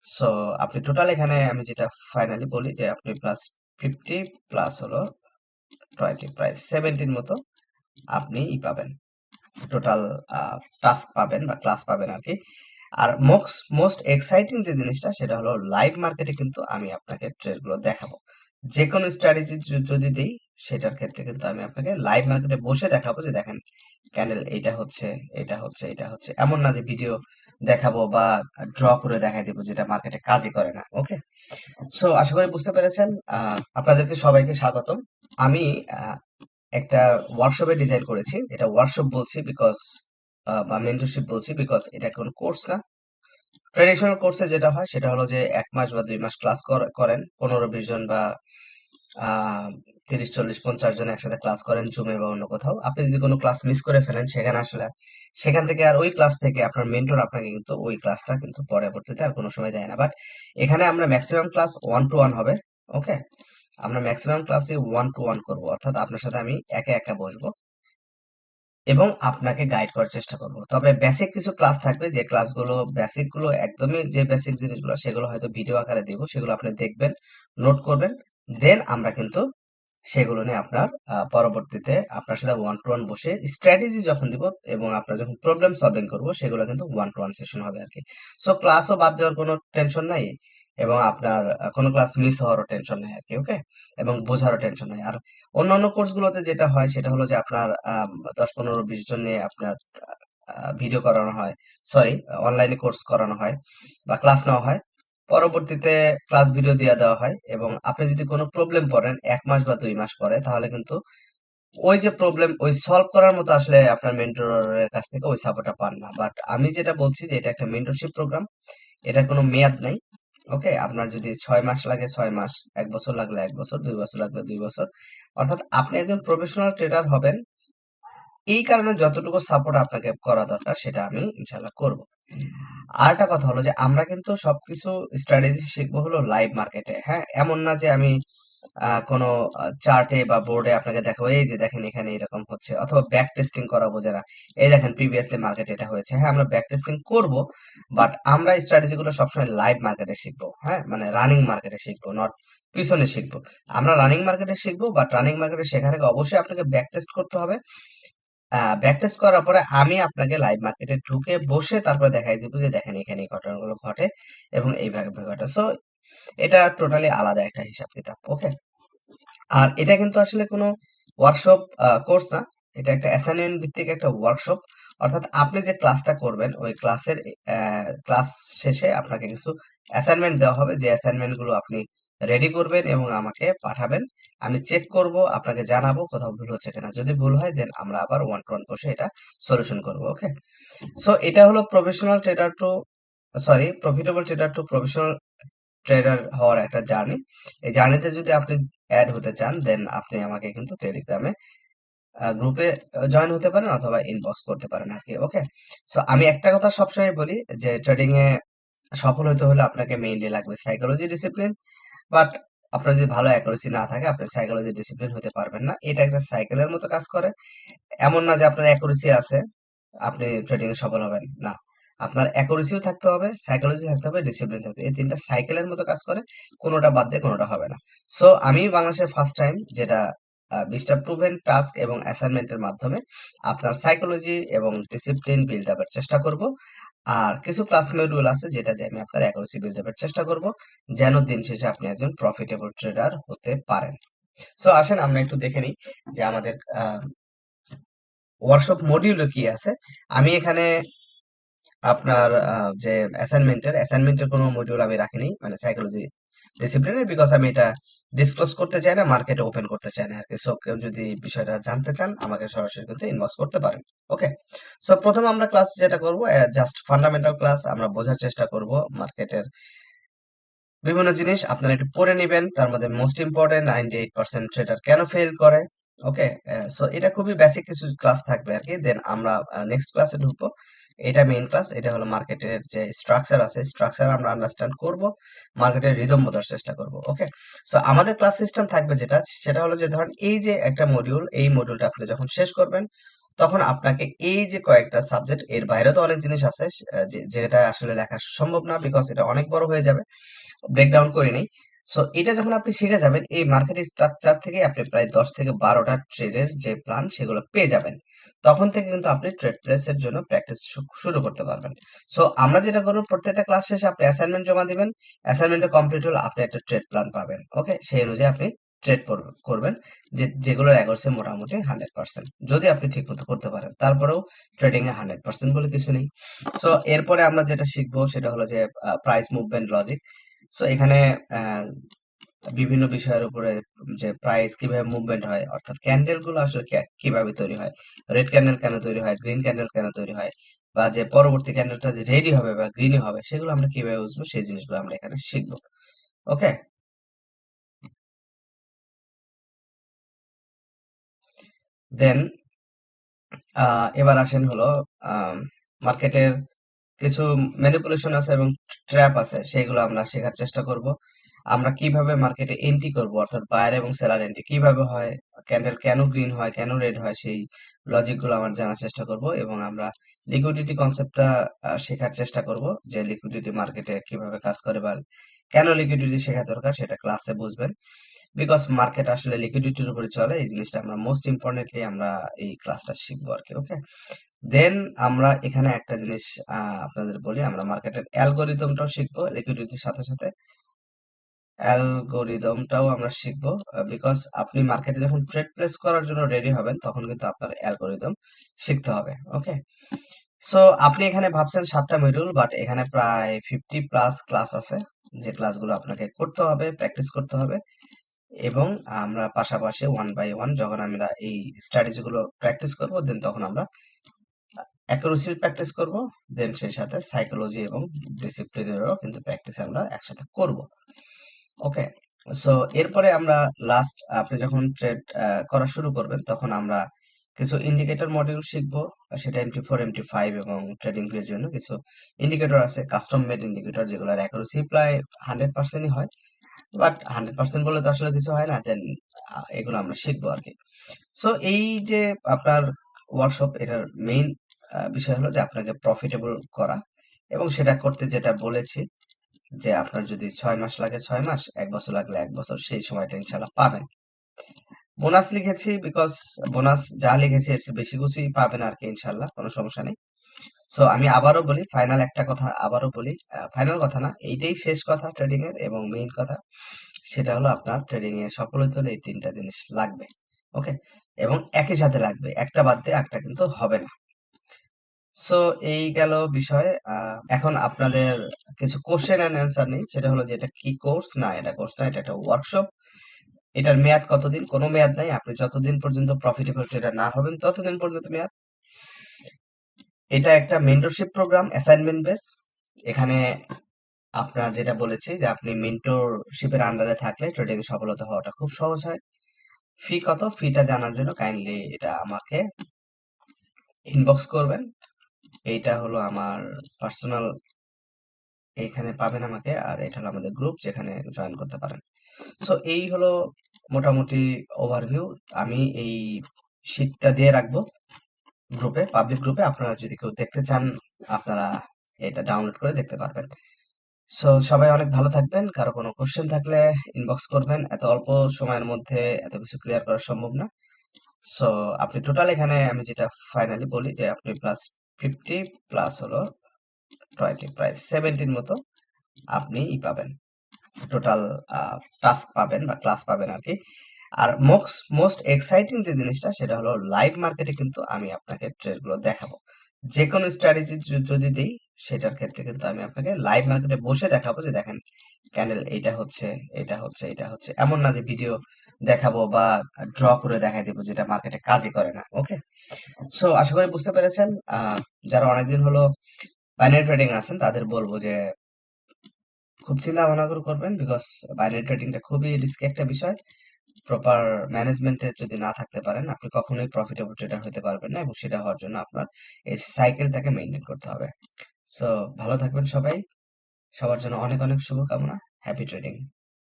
So আপনি total এখানে আমি যেটা ফাইনালি বলি যে আপনি প্লাস 50 প্লাস হলো 20 প্রায় 70 মতো আপনি পাবেন, টোটাল টাস্ক পাবেন বা ক্লাস পাবেন আর কি। আর মোস্ট মোস্ট এক্সাইটিং যে জিনিসটা সেটা হলো লাইভ মার্কেটে কিন্তু আমি আপনাকে ট্রেড গুলো দেখাবো। যে কোনো স্ট্র্যাটেজি যদি দিই সেটার ক্ষেত্রে কিন্তু আমি আপনাকে লাইভ মার্কেটে বসে দেখাবো যে দেখেন ক্যান্ডেল এইটা হচ্ছে, এটা হচ্ছে, এটা হচ্ছে, এমন না যে ভিডিও দেখাবো বা ড্র করে দেখাই দিব, যেটা মার্কেটে কাজই করে না। ওকে, সো আশা করি বুঝতে পেরেছেন। আপনাদেরকে সবাইকে স্বাগতম। আমি আহ, একটা ওয়ার্কশপে ডিজাইন করেছি, এটা ওয়ার্কশপ বলছি বিকজ বা মেন্টরশিপ বলছি বিকজ এটা কোনো কোর্স না। ট্রেডিশনাল কোর্সে যেটা হয় সেটা হলো যে 1 মাস বা 2 মাস ক্লাস করেন, 15-20 জন বা 30-40-50 জন একসাথে ক্লাস করেন জুমে বা অন্য কোথাও। আপনি যদি কোনো ক্লাস মিস করে ফেলেন সেখানে আসলে সেখান থেকে আর ওই ক্লাস থেকে আপনার মেন্টর আপনাকে কিন্তু ওই ক্লাসটা কিন্তু পরবর্তীতে আর কোনো সময় দেয় না। বাট এখানে আমরা ম্যাক্সিমাম ক্লাস 1-to-1 হবে। ওকে, আমরা ম্যাক্সিমাম ক্লাসে 1-to-1 করবো, অর্থাৎ আপনার সাথে আমি একা একা বসবো এবং আপনাকে গাইড করার চেষ্টা করব। তবে বেসিক কিছু ক্লাস থাকবে, যে ক্লাসগুলো বেসিক গুলো একদমই, যে বেসিক জিনিসগুলো সেগুলো হয়তো ভিডিও আকারে দিব, সেগুলো আপনি দেখবেন, নোট করবেন, দেন আমরা কিন্তু সেগুলো নিয়ে আপনার পরবর্তীতে আপনার সাথে 1-to-1 বসে স্ট্র্যাটেজি যখন দিব এবং আপনার যখন প্রবলেম সলভিং করব সেগুলো কিন্তু 1-to-1 সেশন হবে আর কি। সো ক্লাসও বাদ যাওয়ার কোনো টেনশন নাই এবং আপনার কোনো ক্লাস মিস হওয়ারও টেনশন নাই আর কি। ওকে, এবং বোঝারও টেনশন নাই। আর অন্যান্য কোর্সগুলোতে যেটা হয় সেটা হলো যে আপনার 10-15-20 জন নিয়ে আপনার ভিডিও করানো হয়, সরি, অনলাইনে কোর্স করানো হয় বা ক্লাস নেওয়া হয়, পরবর্তীতে ক্লাস ভিডিও দিয়ে দেওয়া হয় এবং আপনি যদি কোনো প্রবলেম পড়েন 1 মাস বা 2 মাস পরে, তাহলে কিন্তু ওই যে প্রবলেম ওই সলভ করার মতো আসলে আপনার মেন্টরের কাছ থেকে ওই সাপোর্টটা পান না। বাট আমি যেটা বলছি যে এটা একটা মেন্টরশিপ প্রোগ্রাম, এটার কোনো মেয়াদ নাই। ওকে, আপনার যদি 6 মাস লাগে 6 মাস, 1 বছর লাগলে 1 বছর, 2 বছর লাগলে 2 বছর, অর্থাৎ আপনি একজন প্রফেশনাল ট্রেডার হবেন। এই কারণে যতটুকু সাপোর্ট আপনাকে করা দরকার সেটা আমি ইনশাল্লাহ করব। আর একটা কথা হলো যে আমরা কিন্তু সবকিছু স্ট্র্যাটেজি শিখবো হলো লাইভ মার্কেটে। হ্যাঁ, এমন না যে আমি কোনো চার্টে বা বোর্ডে আপনাকে দেখাবো এই যে দেখেন এখানে এরকম হচ্ছে, অথবা ব্যাক টেস্টিং করাবো যে না এই দেখেন প্রিভিয়াসলি মার্কেটে এটা হয়েছে। হ্যাঁ, আমরা ব্যাক টেস্টিং করবো, বাট আমরা স্ট্র্যাটেজি গুলো সবসময় লাইভ মার্কেটে শিখবো। হ্যাঁ, মানে রানিং মার্কেটে শিখবো, নট পিছনে শিখবো। আমরা রানিং মার্কেটে শিখবো, বাট রানিং মার্কেটে শেখার আগে অবশ্যই আপনাকে ব্যাক টেস্ট করতে হবে। ব্যাক টেস্ট করার পরে আমি আপনাকে লাইভ মার্কেটে ঢুকে বসে তারপরে দেখাই দিব যে দেখেন এখানে এই ঘটনাগুলো ঘটে এবং এইভাবে ঘটে। সো এটা টোটালি আলাদা একটা হিসাব কিতাব। ওকে, আর এটা কিন্তু আসলে কোনো ওয়ার্কশপ কোর্স না, এটা একটা অ্যাসাইনমেন্ট ভিত্তিক একটা ওয়ার্কশপ। অর্থাৎ আপনি যে ক্লাসটা করবেন ওই ক্লাসের ক্লাস শেষে আপনাকে কিছু অ্যাসাইনমেন্ট দেওয়া হবে, যে অ্যাসাইনমেন্ট গুলো আপনি রেডি করবেন এবং আমাকে পাঠাবেন। আমি চেক করব, আপনাকে জানাবো কোথাও ভুল হচ্ছে কিনা। যদি ভুল হয় দেন আমরা আবার 1-to-1 বসে এটা সলিউশন করব। ওকে, সো এটা হলো professional trader to, sorry, profitable trader to professional trader হওয়ার একটা জার্নি। এই জার্নিতে যদি আপনি অ্যাড হতে চান দেন আপনি আমাকে কিন্তু টেলিগ্রামে গ্রুপে জয়েন হতে পারেন অথবা ইনবক্স করতে পারেন আর কি। ওকে, সো আমি একটা কথা সবসময় বলি যে ট্রেডিং এ সফল হতে হলে আপনাকে মেইনলি লাগবে সাইকোলজি ডিসিপ্লিন। বাট আপনার যদি ভালো অ্যাকুরেসি না থাকে আপনি সাইকোলজি ডিসিপ্লিন হতে পারবেন না। এটা একটা সাইকেলের মতো কাজ করে। এমন না যে আপনার অ্যাকুরেসি আছে আপনি ট্রেডিং এ সফল হবেন না। আপনার অ্যাকুরেসিও থাকতে হবে, সাইকোলজি থাকতে হবে, ডিসিপ্লিন থাকতে হবে। এই তিনটা সাইকেলের মতো কাজ করে, কোনোটা বাদ দিয়ে কোনোটা হবে না। সো আমি বাংলাদেশের ফার্স্ট টাইম যেটা 20টা প্রুভেন টাস্ক এবং অ্যাসাইনমেন্টের মাধ্যমে আপনার সাইকোলজি এবং ডিসিপ্লিন বিল্ড আপের চেষ্টা করব। আর কিছু ক্লাস মডিউল আছে যেটা দিয়ে আমি আপনার অ্যাকুরেসি বিল্ড আপের চেষ্টা করব, যেন দিন শেষে আপনি একজন প্রফিটেবল ট্রেডার হতে পারেন। সো আসেন আমরা একটু দেখে নিই যে আমাদের ওয়ার্কশপ মডিউলে কি আছে। আমি এখানে আপনার যে অ্যাসাইনমেন্টের কোনো মডিউল আমি রাখিনি, মানে সাইকোলজি ডিসিপ্লিনের, বিকজ আমি এটা ডিসক্লোজ করতে চাই না, মার্কেটে ওপেন করতে চাই না আর কি। সো কেউ যদি বিষয়টা জানতে চান আমাকে সরাসরি কিন্তু ইনবক্স করতে পারেন। ওকে, সো প্রথম আমরা ক্লাস যেটা করব জাস্ট ফান্ডামেন্টাল ক্লাস, আমরা বোঝার চেষ্টা করব মার্কেটের বিভিন্ন জিনিস আপনারা একটু পড়ে নিবেন। তার মধ্যে মোস্ট ইম্পর্টেন্ট 98% ট্রেডার কেন ফেল করে। ওকে, সো এটা খুবই বেসিক কিছু ক্লাস থাকবে আর কি। দেন আমরা নেক্সট ক্লাসে ঢুকবো। এটা মেইন ক্লাস, এটা হলো মার্কেটের যে স্ট্রাকচার আছে, স্ট্রাকচার আমরা আন্ডারস্ট্যান্ড করব, মার্কেটের রিদম বোঝার চেষ্টা করব। ওকে, সো আমাদের ক্লাস সিস্টেম থাকবে যেটা, সেটা হলো যে ধরেন এই যে একটা মডিউল, এই মডিউলটা আপনি যখন শেষ করবেন তখন আপনাকে এই যে কয়েকটা সাবজেক্ট, এর বাইরে তো অনেক জিনিস আছে যেটা আসলে লেখা সম্ভব না, বিকজ এটা অনেক বড় হয়ে যাবে, ব্রেকডাউন করে নেই। সো এটা যখন আপনি শিখে যাবেন, এই মার্কেট স্ট্রাকচার থেকে আপনি প্রায় 10 থেকে 12টা ট্রেডের যে প্ল্যান সেগুলো পেয়ে যাবেন। তখন থেকে কিন্তু আপনি ট্রেড প্রেসের জন্য প্র্যাকটিস শুরু করতে পারবেন। সো আমরা যেটা করবো, প্রত্যেকটা ক্লাস শেষে আপনি অ্যাসাইনমেন্ট জমা দিবেন, অ্যাসাইনমেন্টটা কমপ্লিট হলে আপনি একটা ট্রেড প্ল্যান পাবেন। ওকে, সেই অনুযায়ী আপনি ট্রেড করবেন, যেগুলোর অ্যাকুরেসি মোটামুটি 100%, যদি আপনি ঠিক মতো করতে পারেন। তারপরেও ট্রেডিং এ 100% বলে কিছু নেই। সো এরপরে আমরা যেটা শিখবো সেটা হলো যে প্রাইস মুভমেন্ট লজিক। সো এখানে আহ, বিভিন্ন বিষয়ের উপরে, যে প্রাইস কিভাবে মুভমেন্ট হয়, অর্থাৎ ক্যান্ডেল গুলো আসলে কিভাবে তৈরি হয়, রেড ক্যান্ডেল কেন তৈরি হয়, গ্রিন ক্যান্ডেল কেন তৈরি হয়, বা যে পরবর্তী ক্যান্ডেলটা যে রেডি হবে বা গ্রিনই হবে, সেগুলো আমরা কিভাবে বুঝবো, সেই জিনিসগুলো আমরা এখানে শিখবো। ওকে, দেন এবার আসেন হলো মার্কেটের কিছু ম্যানিপুলেশন আছে এবং ট্র্যাপ আছে, সেগুলো আমরা শেখার চেষ্টা করব। আমরা কিভাবে মার্কেটে এন্ট্রি করব, অর্থাৎ বায়ার এবং সেলার এন্ট্রি কিভাবে হয়, ক্যান্ডেল কেন গ্রিন হয়, কেন রেড হয়, সেই লজিক গুলো আমরা জানার চেষ্টা করব। এবং আমরা লিকুইডিটি কনসেপ্টটা শেখার চেষ্টা করব, যে লিকুইডিটি মার্কেটে কিভাবে কাজ করে বা কেন লিকুইডিটি শেখা দরকার, সেটা ক্লাসে বুঝবেন। বিকজ মার্কেট আসলে লিকুইডিটির উপরে চলে, এই জিনিসটা আমরা মোস্ট ইম্পর্টেন্টলি আমরা এই ক্লাসটা শিখবো আর কি। ওকে, দেন আমরা এখানে একটা জিনিস আপনাদের বলি, আমরা মার্কেটের অ্যালগোরিদমটাও শিখবো লিকুইডিটির সাথে সাথে। অ্যালগোরিদমটাও আমরা শিখবো, বিকজ আপনি মার্কেটে যখন ট্রেড প্লেস করার জন্য রেডি হবেন, তখন কিন্তু আপনার অ্যালগোরিদম শিখতে হবে। ওকে, সো আপনি এখানে ভাবছেন 7টা মডিউল, বাট এখানে প্রায় 50+ ক্লাস আছে, যে ক্লাসগুলো আপনাকে করতে হবে, প্র্যাকটিস করতে হবে। এবং আমরা পাশাপাশি 1 বাই 1 যখন আমরা এই স্ট্র্যাটেজি গুলো প্র্যাকটিস করবো, দেন তখন আমরা অ্যাকুরেসি প্র্যাকটিস করব, দেন সেই সাথে সাইকোলজি এবং ডিসিপ্লিনেরও কিন্তু প্র্যাকটিস আমরা একসাথে করব। ওকে, সো এরপরে আমরা লাস্ট, আপনি যখন ট্রেড করা শুরু করবেন, তখন আমরা কিছু ইন্ডিকেটর মডিউল শিখবো। সেটা MT4 MT5 এবং ট্রেডিং এর জন্য কিছু ইন্ডিকেটর আছে, কাস্টম মেড ইন্ডিকেটর, যেগুলোর অ্যাকুরেসি প্রায় 100%ই হয়, বাট 100% বলে তো আসলে কিছু হয় না। দেন এগুলো আমরা শিখবো আর কি। সো এই যে আপনার ওয়ার্কশপ, এটার মেইন বিষয় হলো যে আপনাকে প্রফিটেবল করা, এবং সেটা করতে যেটা বলেছি, যে আপনার যদি 6 মাস লাগে 6 মাস, 1 বছর লাগলে 1 বছর, সেই সময়টা ইনশাল্লাহ পাবেন। বোনাস লিখেছি বিকজ বোনাস যা লিখেছি এর চেয়ে বেশি কিছুই পাবেন আর কি, ইনশাল্লাহ কোনো সমস্যা নেই। সো আমি আবারও বলি, ফাইনাল একটা কথা আবারও বলি, ফাইনাল কথা না, এইটাই শেষ কথা ট্রেডিং এর এবং মেইন কথা, সেটা হলো আপনার ট্রেডিং এ সফল হতে হলে এই 3টা জিনিস লাগবে। ওকে, এবং একই সাথে লাগবে, একটা বাদ দিয়ে একটা কিন্তু হবে না। সো এই গেল বিষয়। এখন আপনাদের কিছু কোশ্চেন অ্যান্ড অ্যান্সার নেই, সেটা হলো যে এটা কি কোর্স, না এটা কোর্স না, এটা একটা ওয়ার্কশপ। এটার মেয়াদ কতদিন? কোনো মেয়াদ নাই, আপনি যতদিন পর্যন্ত প্রফিটেবল ট্রেডার না হবেন ততদিন পর্যন্ত মেয়াদ। এটা একটা মেন্টরশিপ প্রোগ্রাম, অ্যাসাইনমেন্ট বেস। এখানে আপনার যেটা বলেছি, যে আপনি মেন্টরশিপের আন্ডারে থাকলে ট্রেডিং সফলতা হওয়াটা খুব সহজ হয়। ফি কত? ফিটা জানার জন্য কাইন্ডলি এটা আমাকে ইনবক্স করবেন। এইটা হলো আমার পার্সোনাল, এইখানে পাবেন আমাকে, আর এটা হলো আমাদের গ্রুপ, যেখানে জয়েন করতে পারেন। সো এই হলো মোটামুটি ওভারভিউ। আমি এই শীটটা দিয়ে রাখবো গ্রুপে, পাবলিক গ্রুপে, আপনারা যদি কেউ দেখতে চান, আপনারা এটা ডাউনলোড করে দেখতে পারবেন। সো সবাই অনেক ভালো থাকবেন, কারো কোনো কোশ্চেন থাকলে ইনবক্স করবেন, এত অল্প সময়ের মধ্যে এত কিছু ক্লিয়ার করা সম্ভব না। সো আপনি টোটাল, এখানে আমি যেটা ফাইনালি বলি, যে আপনি +50 প্লাস হলো 20, প্রায় 17 মতো আপনি পাবেন, টোটাল টাস্ক পাবেন বা ক্লাস পাবেন আর কি। আর মোস্ট এক্সাইটিং যে জিনিসটা, সেটা হলো লাইভ মার্কেটে কিন্তু আমি আপনাকে ট্রেড গুলো দেখাবো। যে কোনো স্ট্র্যাটেজি যদি দিই, সেটার ক্ষেত্রে কিন্তু আমি আপনাকে লাইভ মার্কেটে বসে দেখাবো, যে দেখেন ক্যান্ডেল এইটা হচ্ছে, এটা হচ্ছে, এটা হচ্ছে, এমন না যে ভিডিও দেখাবো বা ড্র করে দেখাই দেবো, যেটা মার্কেটে কাজই করে না। ওকে, সো আশা করি বুঝতে পেরেছেন। যারা অনেকদিন হলো বাইনারি ট্রেডিং আছেন, তাদের বলবো যে খুব চিন্তা ভাবনা করে করবেন, বিকজ বাইনারি ট্রেডিংটা খুবই রিস্কি একটা বিষয়। প্রপার ম্যানেজমেন্টে যদি না থাকতে পারেন, আপনি কখনোই প্রফিটেবল ট্রেডার হতে পারবেন না, এবং সেটা হওয়ার জন্য আপনার এই সাইকেলটাকে মেনটেন করতে হবে। সো ভালো থাকবেন সবাই, সবার জন্য অনেক অনেক শুভকামনা। Happy trading.